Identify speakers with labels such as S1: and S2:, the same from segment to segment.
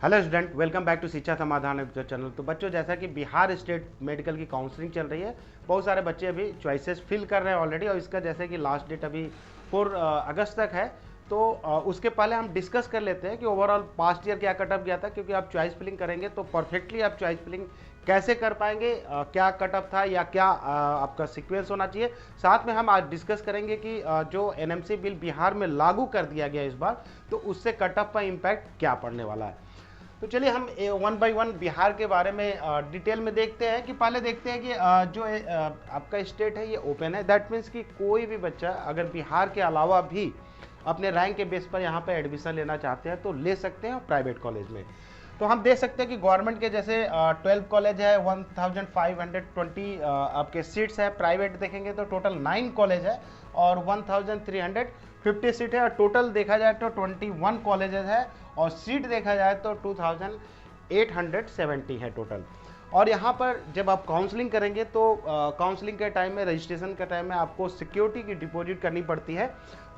S1: Hello student, welcome back to Shiksha Samadhan channel. तो बच्चों, जैसा कि बिहार स्टेट मेडिकल की काउंसलिंग चल रही है, बहुत सारे बच्चे अभी चॉइसेस फिल कर रहे हैं ऑलरेडी, और इसका जैसे कि लास्ट डेट अभी 4 अगस्त तक है। तो उसके पहले हम डिस्कस कर लेते हैं कि ओवरऑल पास्ट ईयर क्या कटअप गया था, क्योंकि आप चॉइस फिलिंग करेंगे तो परफेक्टली आप चॉइस फिलिंग कैसे कर पाएंगे, क्या कटअप था या क्या आपका सीक्वेंस होना चाहिए। साथ में हम आज डिस्कस करेंगे कि जो एनएमसी बिल बिहार में लागू कर दिया गया इस बार, तो उससे कटअप का इम्पैक्ट क्या पड़ने वाला है। तो चलिए हम वन बाय वन बिहार के बारे में डिटेल में देखते हैं। कि पहले देखते हैं कि जो आपका स्टेट है ये ओपन है। दैट मीन्स कि कोई भी बच्चा अगर बिहार के अलावा भी अपने रैंक के बेस पर यहाँ पे एडमिशन लेना चाहते हैं तो ले सकते हैं प्राइवेट कॉलेज में। तो हम देख सकते हैं कि गवर्नमेंट के जैसे 12 कॉलेज है, 1520 आपके सीट्स है। प्राइवेट देखेंगे तो टोटल 9 कॉलेज है और 1350 सीट है। और टोटल देखा जाए तो 21 कॉलेजेस है, और सीट देखा जाए तो 2870 है टोटल। और यहाँ पर जब आप काउंसलिंग करेंगे तो काउंसलिंग के टाइम में, रजिस्ट्रेशन के टाइम में आपको सिक्योरिटी की डिपॉजिट करनी पड़ती है।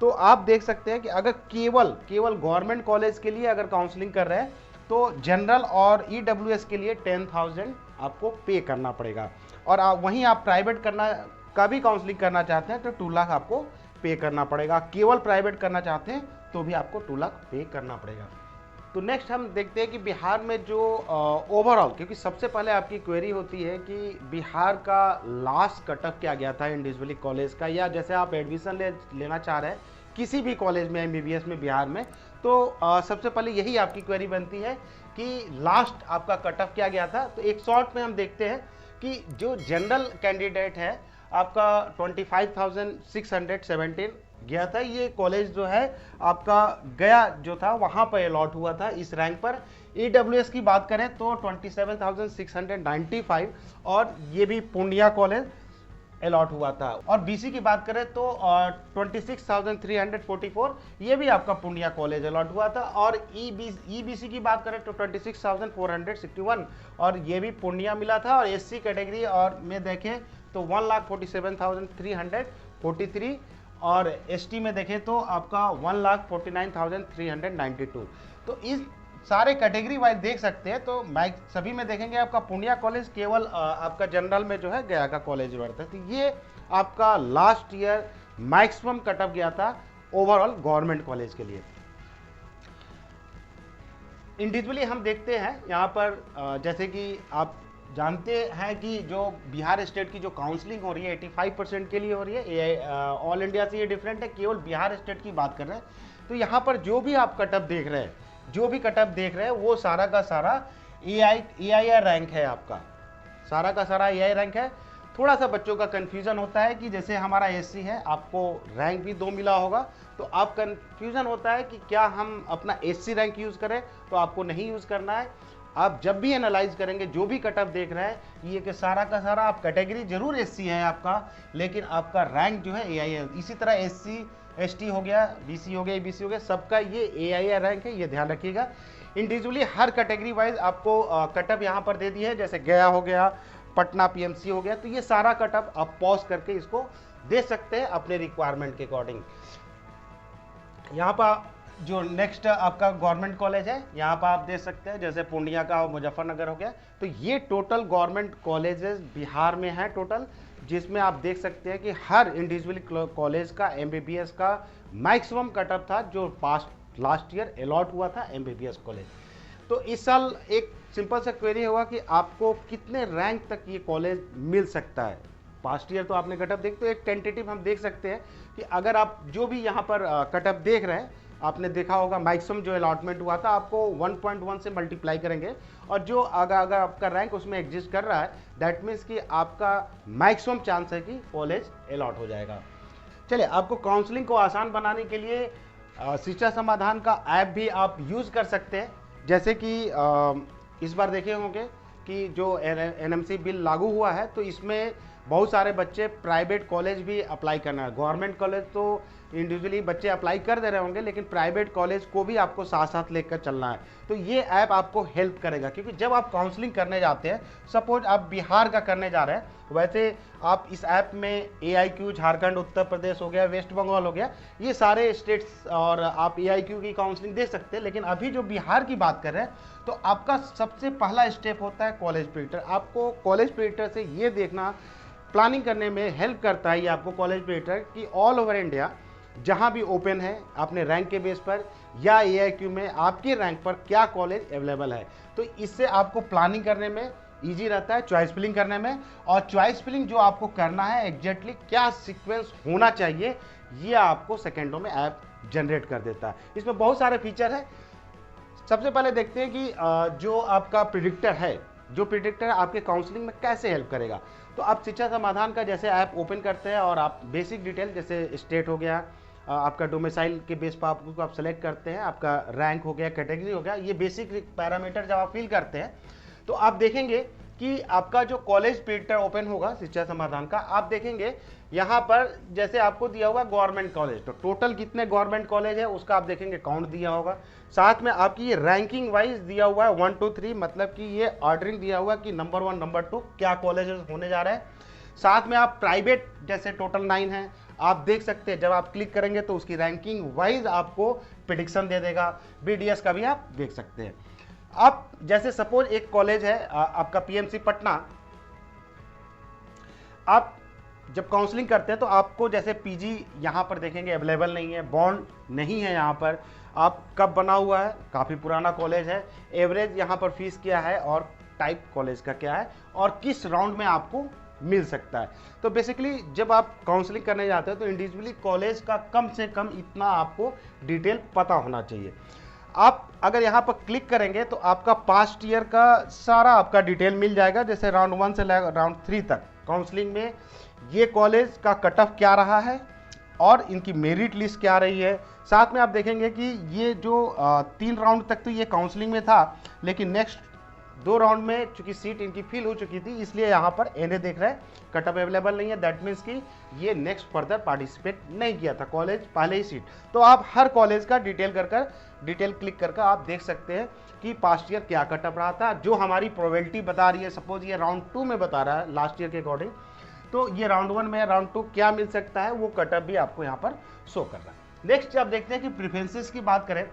S1: तो आप देख सकते हैं कि अगर केवल गवर्नमेंट कॉलेज के लिए अगर काउंसलिंग कर रहे हैं तो जनरल और ईडब्ल्यूएस के लिए 10,000 आपको पे करना पड़ेगा। और वहीं आप प्राइवेट करना का भी काउंसलिंग करना चाहते हैं तो 2 लाख आपको पे करना पड़ेगा। केवल प्राइवेट करना चाहते हैं तो भी आपको 2 लाख पे करना पड़ेगा। तो नेक्स्ट हम देखते हैं कि बिहार में जो ओवरऑल, क्योंकि सबसे पहले आपकी क्वेरी होती है कि बिहार का लास्ट कटअप क्या गया था इंडिविजुअली कॉलेज का, या जैसे आप एडमिशन लेना चाह रहे हैं किसी भी कॉलेज में एमबीबीएस में बिहार में, तो सबसे पहले यही आपकी क्वेरी बनती है कि लास्ट आपका कटअप क्या गया था। तो एक शॉर्ट में हम देखते हैं कि जो जनरल कैंडिडेट है आपका 25,617 गया था। ये कॉलेज जो है आपका गया जो था वहां पर अलॉट हुआ था इस रैंक पर। ईडब्ल्यूएस की बात करें तो 27,695, और ये भी पूर्णिया कॉलेज अलॉट हुआ था। और बीसी की बात करें तो 26,344, ये भी आपका पूर्णिया कॉलेज अलॉट हुआ था। और ईबीसी की बात करें तो 26,461, और ये भी पूर्णिया मिला था। और एससी कैटेगरी और में देखें तो 1,47,343, और एसटी में देखें तो आपका 1,49,392। तो इस सारे कैटेगरी वाइज देख सकते हैं। तो सभी में देखेंगे आपका पूर्णिया कॉलेज केवल आपका जनरल में जो है गया का कॉलेज बढ़ता है। तो ये आपका लास्ट ईयर मैक्सिमम कटअप गया था ओवरऑल गवर्नमेंट कॉलेज के लिए। इंडिविजुअली हम देखते हैं यहाँ पर जैसे कि आप जानते हैं कि जो बिहार स्टेट की जो काउंसलिंग हो रही है 85% के लिए हो रही है। ये ऑल इंडिया से ये डिफरेंट है, केवल बिहार स्टेट की बात कर रहे हैं। तो यहाँ पर जो भी आप कटअप देख रहे हैं, वो सारा का सारा एआईआर रैंक है आपका, सारा का सारा एआई रैंक है। थोड़ा सा बच्चों का कन्फ्यूजन होता है कि जैसे हमारा एससी है, आपको रैंक भी 2 मिला होगा, तो आप कन्फ्यूजन होता है कि क्या हम अपना एससी रैंक यूज़ करें। तो आपको नहीं यूज़ करना है। आप जब भी एनालाइज करेंगे जो भी कटअप देख रहे हैं, ये कि सारा का सारा आप कैटेगरी जरूर एससी है आपका, लेकिन आपका रैंक जो है एआई है। इसी तरह एससी एसटी हो गया, बीसी हो गया, ईबीसी हो गया, सबका ये एआईआर रैंक है, ये ध्यान रखिएगा। इंडिविजुअली हर कैटेगरी वाइज आपको कटअप यहाँ पर दे दी है। जैसे गया हो गया, पटना पीएमसी हो गया, तो ये सारा कटअप आप पॉज करके इसको दे सकते हैं अपने रिक्वायरमेंट के अकॉर्डिंग। यहाँ पर जो नेक्स्ट आपका गवर्नमेंट कॉलेज है, यहाँ पर आप देख सकते हैं जैसे पूर्णिया का और मुजफ्फरनगर हो गया। तो ये टोटल गवर्नमेंट कॉलेजेस बिहार में है टोटल, जिसमें आप देख सकते हैं कि हर इंडिविजुअल कॉलेज का एमबीबीएस का मैक्सिमम कटअप था जो पास्ट लास्ट ईयर अलॉट हुआ था एमबीबीएस कॉलेज। तो इस साल एक सिंपल सा क्वेरी होगा कि आपको कितने रैंक तक ये कॉलेज मिल सकता है। पास्ट ईयर तो आपने कटअप देख, तो एक टेंटेटिव हम देख सकते हैं कि अगर आप जो भी यहाँ पर कटअप देख रहे हैं, आपने देखा होगा मैक्सिमम जो अलॉटमेंट हुआ था आपको 1.1 से मल्टीप्लाई करेंगे, और जो अगर आपका रैंक उसमें एग्जिस्ट कर रहा है, दैट मीन्स कि आपका मैक्सिमम चांस है कि कॉलेज अलॉट हो जाएगा। चलिए, आपको काउंसलिंग को आसान बनाने के लिए शिक्षा समाधान का ऐप भी आप यूज़ कर सकते हैं। जैसे कि इस बार देखे होंगे कि जो एनएमसी बिल लागू हुआ है, तो इसमें बहुत सारे बच्चे प्राइवेट कॉलेज भी अप्लाई करना है। गवर्नमेंट कॉलेज तो इंडिविजुअली बच्चे अप्लाई कर दे रहे होंगे, लेकिन प्राइवेट कॉलेज को भी आपको साथ साथ लेकर चलना है। तो ये ऐप आपको हेल्प करेगा, क्योंकि जब आप काउंसलिंग करने जाते हैं, सपोज आप बिहार का करने जा रहे हैं, वैसे आप इस ऐप में AIQ झारखंड, उत्तर प्रदेश हो गया, वेस्ट बंगाल हो गया, ये सारे स्टेट्स और आप AIQ की काउंसलिंग दे सकते हैं। लेकिन अभी जो बिहार की बात कर रहे हैं, तो आपका सबसे पहला स्टेप होता है कॉलेज प्रेडिक्टर। आपको कॉलेज प्रेडिक्टर से ये देखना, प्लानिंग करने में हेल्प करता है ये आपको कॉलेज प्रेडिक्टर, कि ऑल ओवर इंडिया जहां भी ओपन है अपने रैंक के बेस पर या AIQ में आपके रैंक पर क्या कॉलेज अवेलेबल है। तो इससे आपको प्लानिंग करने में इजी रहता है, चॉइस फिलिंग करने में। और चॉइस फिलिंग जो आपको करना है, एग्जैक्टली क्या सीक्वेंस होना चाहिए, ये आपको सेकेंडों में ऐप जनरेट कर देता है। इसमें बहुत सारे फीचर है। सबसे पहले देखते हैं कि जो आपका प्रिडिक्टर है, जो प्रिडिक्टर आपके काउंसलिंग में कैसे हेल्प करेगा। तो आप शिक्षा समाधान का जैसे ऐप ओपन करते हैं और आप बेसिक डिटेल जैसे स्टेट हो गया, आपका डोमिसाइल के बेस पर आपको आप सेलेक्ट करते हैं, आपका रैंक हो गया, कैटेगरी हो गया, ये बेसिक पैरामीटर जब आप फिल करते हैं तो आप देखेंगे कि आपका जो कॉलेज प्रिडिक्टर ओपन होगा शिक्षा समाधान का, आप देखेंगे यहाँ पर जैसे आपको दिया हुआ गवर्नमेंट कॉलेज, तो टोटल कितने गवर्नमेंट कॉलेज है उसका आप देखेंगे काउंट दिया होगा। साथ में आपकी ये रैंकिंग वाइज दिया हुआ है 1 2 3, मतलब कि ये ऑर्डरिंग दिया हुआ कि नंबर 1 नंबर 2 क्या कॉलेजेस होने जा रहे हैं। साथ में आप प्राइवेट जैसे टोटल 9 है, आप देख सकते हैं, जब आप क्लिक करेंगे तो उसकी रैंकिंग वाइज आपको प्रेडिक्शन दे देगा। BDS का भी आप देख सकते हैं। अब जैसे सपोज एक कॉलेज है आपका PMC पटना, आप जब काउंसलिंग करते हैं तो आपको जैसे PG यहाँ पर देखेंगे अवेलेबल नहीं है, बॉन्ड नहीं है यहाँ पर। आप कब बना हुआ है, काफ़ी पुराना कॉलेज है, एवरेज यहाँ पर फीस क्या है और टाइप कॉलेज का क्या है और किस राउंड में आपको मिल सकता है। तो बेसिकली जब आप काउंसलिंग करने जाते हैं तो इंडिविजुअली कॉलेज का कम से कम इतना आपको डिटेल पता होना चाहिए। आप अगर यहाँ पर क्लिक करेंगे तो आपका पास्ट ईयर का सारा आपका डिटेल मिल जाएगा, जैसे राउंड 1 से राउंड 3 तक काउंसलिंग में ये कॉलेज का कट ऑफ क्या रहा है और इनकी मेरिट लिस्ट क्या रही है। साथ में आप देखेंगे कि ये जो 3 राउंड तक तो ये काउंसलिंग में था, लेकिन नेक्स्ट 2 राउंड में चूंकि सीट इनकी फिल हो चुकी थी, इसलिए यहाँ पर NA देख रहे हैं कट ऑफ अवेलेबल नहीं है। दैट मीन्स कि ये नेक्स्ट फर्दर पार्टिसिपेट नहीं किया था, कॉलेज पहले ही सीट। तो आप हर कॉलेज का डिटेल क्लिक करके आप देख सकते हैं कि पास्ट ईयर क्या कट ऑफ रहा था। जो हमारी प्रोबेबिलिटी बता रही है, सपोज ये राउंड 2 में बता रहा है लास्ट ईयर के अकॉर्डिंग, तो ये राउंड 1 में राउंड 2 क्या मिल सकता है वो कट ऑफ भी आपको यहाँ पर शो कर रहा है। नेक्स्ट आप देखते हैं कि प्रेफरेंसेस की बात करें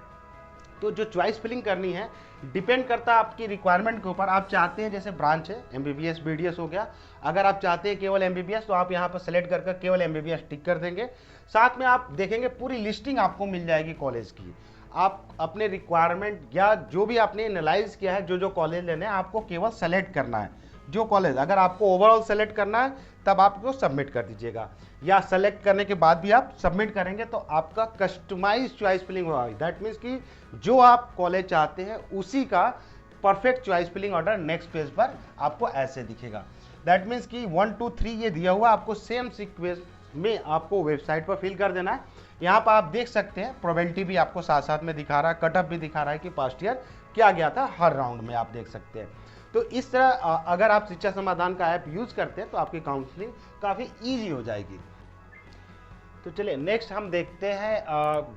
S1: तो जो चॉइस फिलिंग करनी है डिपेंड करता है आपकी रिक्वायरमेंट के ऊपर। आप चाहते हैं जैसे ब्रांच है MBBS BDS हो गया, अगर आप चाहते हैं केवल MBBS तो आप यहाँ पर सेलेक्ट कर केवल MBBS टिक कर देंगे। साथ में आप देखेंगे पूरी लिस्टिंग आपको मिल जाएगी कॉलेज की। आप अपने रिक्वायरमेंट या जो भी आपने एनालाइज किया है, जो कॉलेज लेने हैं, आपको केवल सेलेक्ट करना है जो कॉलेज। अगर आपको ओवरऑल सेलेक्ट करना है तब आप इसको सबमिट कर दीजिएगा, या सेलेक्ट करने के बाद भी आप सबमिट करेंगे तो आपका कस्टमाइज चॉइस फिलिंग होगा। दैट मीन्स कि जो आप कॉलेज चाहते हैं उसी का perfect choice filling order next page पर आपको ऐसे दिखेगा। दैट मीन्स कि 1 2 3 ये दिया हुआ, आपको सेम सीक्वेंस में आपको वेबसाइट पर फिल कर देना है। यहाँ पर आप देख सकते हैं प्रोबेबिलिटी भी आपको साथ साथ में दिखा रहा है, कट ऑफ भी दिखा रहा है कि पास्ट ईयर क्या गया था हर राउंड में, आप देख सकते हैं। तो इस तरह अगर आप शिक्षा समाधान का ऐप यूज करते हैं तो आपकी काउंसलिंग काफ़ी ईजी हो जाएगी। तो चलिए नेक्स्ट हम देखते हैं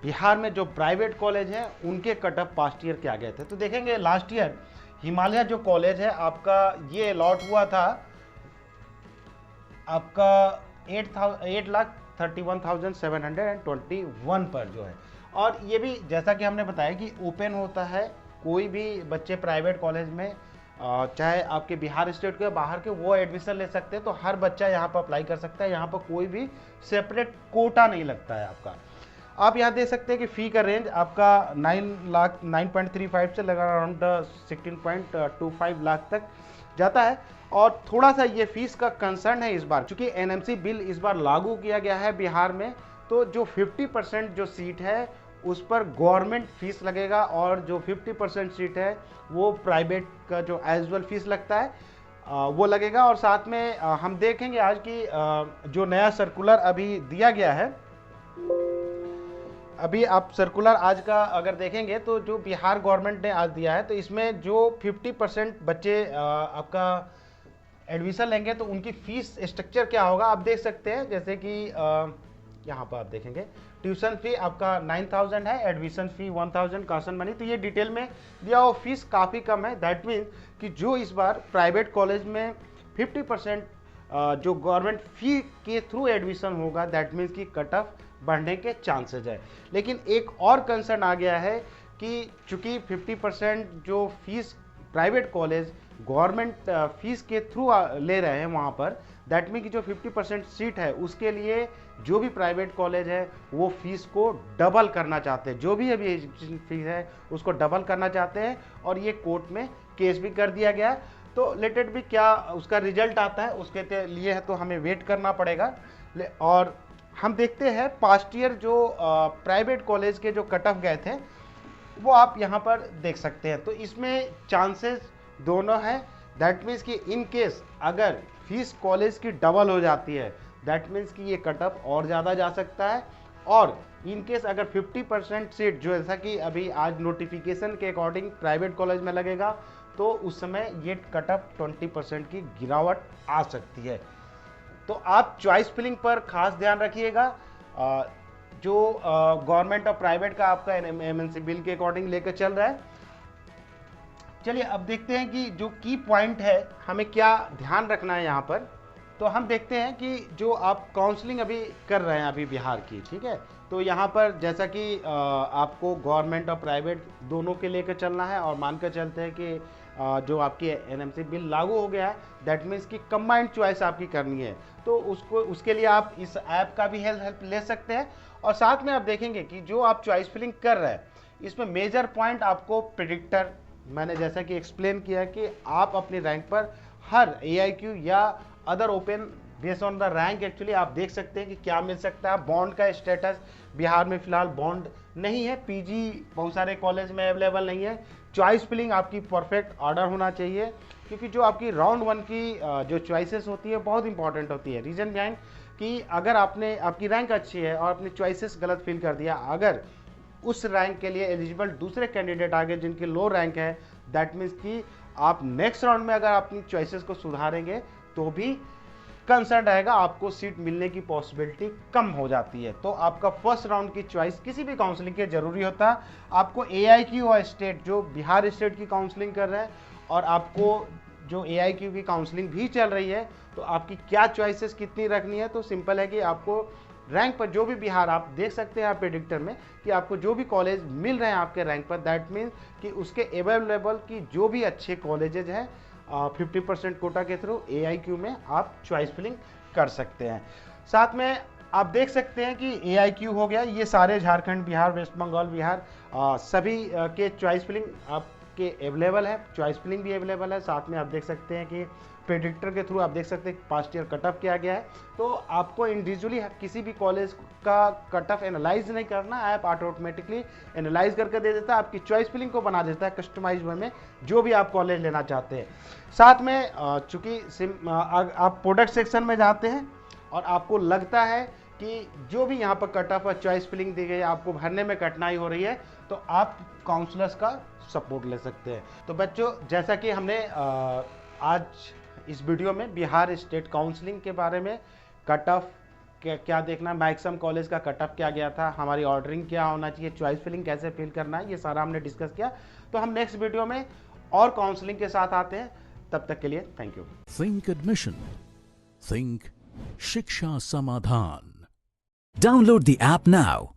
S1: बिहार में जो प्राइवेट कॉलेज हैं उनके कट ऑफ पास्ट ईयर क्या गए थे। तो देखेंगे लास्ट ईयर हिमालय जो कॉलेज है आपका, ये अलॉट हुआ था आपका 8,31,721 पर जो है। और ये भी जैसा कि हमने बताया कि ओपन होता है, कोई भी बच्चे प्राइवेट कॉलेज में चाहे आपके बिहार स्टेट के बाहर के वो एडमिशन ले सकते हैं। तो हर बच्चा यहाँ पर अप्लाई कर सकता है, यहाँ पर कोई भी सेपरेट कोटा नहीं लगता है आपका। आप यहाँ देख सकते हैं कि फ़ी का रेंज आपका 9,35 से लगा अराउंड 16.25 लाख तक जाता है। और थोड़ा सा ये फीस का कंसर्न है इस बार, क्योंकि NMC बिल इस बार लागू किया गया है बिहार में, तो जो 50% जो सीट है उस पर गवर्नमेंट फीस लगेगा और जो 50% सीट है वो प्राइवेट का जो एजुअल फीस लगता है वो लगेगा। और साथ में हम देखेंगे आज की जो नया सर्कुलर अभी दिया गया है, अभी आप सर्कुलर आज का अगर देखेंगे तो जो बिहार गवर्नमेंट ने आज दिया है, तो इसमें जो 50% बच्चे आपका एडमिशन लेंगे तो उनकी फीस स्ट्रक्चर क्या होगा आप देख सकते हैं। जैसे कि यहाँ पर आप देखेंगे ट्यूशन फी आपका 9000 है, एडमिशन फी 1000 कॉशन मनी, तो ये डिटेल में दिया हुआ फीस काफ़ी कम है। दैट मीन्स कि जो इस बार प्राइवेट कॉलेज में 50% जो गवर्नमेंट फी के थ्रू एडमिशन होगा, दैट मीन्स कि कट ऑफ बढ़ने के चांसेज है। लेकिन एक और कंसर्न आ गया है कि चूंकि 50% जो fees private college government fees के थ्रू ले रहे हैं वहाँ पर, दैट मीन कि जो 50% सीट है उसके लिए जो भी प्राइवेट कॉलेज है वो फीस को डबल करना चाहते हैं, जो भी अभी एजुकेशन फीस है उसको डबल करना चाहते हैं, और ये कोर्ट में केस भी कर दिया गया। तो लेटेड भी क्या उसका रिजल्ट आता है उसके लिए है तो हमें वेट करना पड़ेगा। और हम देखते हैं पास्ट ईयर जो प्राइवेट कॉलेज के जो कट ऑफ गए थे वो आप यहाँ पर देख सकते हैं। तो इसमें चांसेस दोनों हैं। दैट मीन्स कि इन केस अगर फीस कॉलेज की डबल हो जाती है, दैट मीन्स कि ये कट ऑफ और ज़्यादा जा सकता है। और इन केस अगर 50% सीट जो जैसा कि अभी आज नोटिफिकेशन के अकॉर्डिंग प्राइवेट कॉलेज में लगेगा, तो उस समय ये कट ऑफ 20% की गिरावट आ सकती है। तो आप चॉइस फिलिंग पर खास ध्यान रखिएगा। जो गवर्नमेंट और प्राइवेट का आपका एमएनसी बिल के अकॉर्डिंग लेकर चल रहा है। चलिए अब देखते हैं कि जो की पॉइंट है हमें क्या ध्यान रखना है यहाँ पर। तो हम देखते हैं कि जो आप काउंसलिंग अभी कर रहे हैं अभी बिहार की, ठीक है, तो यहाँ पर जैसा कि आपको गवर्नमेंट और प्राइवेट दोनों के लेकर चलना है, और मानकर चलते हैं कि जो आपकी एनएमसी बिल लागू हो गया है, दैट मीन्स कि कंबाइंड चॉइस आपकी करनी है। तो उसके लिए आप इस ऐप का भी हेल्प ले सकते हैं। और साथ में आप देखेंगे कि जो आप चॉइस फिलिंग कर रहे हैं इसमें मेजर पॉइंट आपको प्रिडिक्टर, मैंने जैसा कि एक्सप्लेन किया कि आप अपनी रैंक पर हर AIQ या other open based on the rank actually आप देख सकते हैं कि क्या मिल सकता है। बॉन्ड का स्टेटस बिहार में फिलहाल बॉन्ड नहीं है, पीजी बहुत सारे कॉलेज में अवेलेबल नहीं है। चॉइस फिलिंग आपकी परफेक्ट ऑर्डर होना चाहिए, क्योंकि जो आपकी राउंड 1 की जो चॉइसेस होती है बहुत इंपॉर्टेंट होती है। रीजन बिहाइंड कि अगर आपकी रैंक अच्छी है और अपनी चॉइसेस गलत फिल कर दिया, अगर उस रैंक के लिए एलिजिबल दूसरे कैंडिडेट आ गए जिनकी लो रैंक है, दैट मीन्स कि आप नेक्स्ट राउंड में अगर अपनी चॉइसेस को सुधारेंगे तो भी कंसर्न रहेगा, आपको सीट मिलने की पॉसिबिलिटी कम हो जाती है। तो आपका फर्स्ट राउंड की चॉइस किसी भी काउंसलिंग के जरूरी होता है। आपको AIQ और स्टेट जो बिहार स्टेट की काउंसलिंग कर रहे हैं और आपको जो AIQ की काउंसलिंग भी चल रही है, तो आपकी क्या चॉइसेस कितनी रखनी है। तो सिंपल है कि आपको रैंक पर जो भी बिहार आप देख सकते हैं आप प्रेडिक्टर में कि आपको जो भी कॉलेज मिल रहे हैं आपके रैंक पर, दैट मीन्स कि उसके अवेलेबल की जो भी अच्छे कॉलेजेज हैं 50% कोटा के थ्रू AIQ में आप चॉइस फिलिंग कर सकते हैं। साथ में आप देख सकते हैं कि AIQ हो गया, ये सारे झारखंड, बिहार, वेस्ट बंगाल, बिहार सभी के चॉइस फिलिंग आपके अवेलेबल है, चॉइस फिलिंग भी अवेलेबल है। साथ में आप देख सकते हैं कि प्रेडिक्टर के थ्रू आप देख सकते हैं पास्ट ईयर कट ऑफ किया गया है। तो आपको इंडिविजुअली किसी भी कॉलेज का कट ऑफ एनालाइज नहीं करना, ऐप ऑटोमेटिकली एनालाइज करके दे देता है, आपकी चॉइस फिलिंग को बना देता है कस्टमाइज वे में जो भी आप कॉलेज लेना चाहते हैं। साथ में चूंकि आप प्रोडक्ट सेक्शन में जाते हैं और आपको लगता है कि जो भी यहाँ पर कट ऑफ और चॉइस फिलिंग दी गई है आपको भरने में कठिनाई हो रही है, तो आप काउंसलर्स का सपोर्ट ले सकते हैं। तो बच्चों, जैसा कि हमने आज इस वीडियो में बिहार स्टेट काउंसलिंग के बारे में कट ऑफ क्या देखना, मैक्सिमम कॉलेज का कट ऑफ क्या गया था, हमारी ऑर्डरिंग क्या होना चाहिए, चॉइस फिलिंग कैसे फिल करना है, ये सारा हमने डिस्कस किया। तो हम नेक्स्ट वीडियो में और काउंसलिंग के साथ आते हैं। तब तक के लिए thank you.
S2: Think admission, think शिक्षा समाधान। Download the app now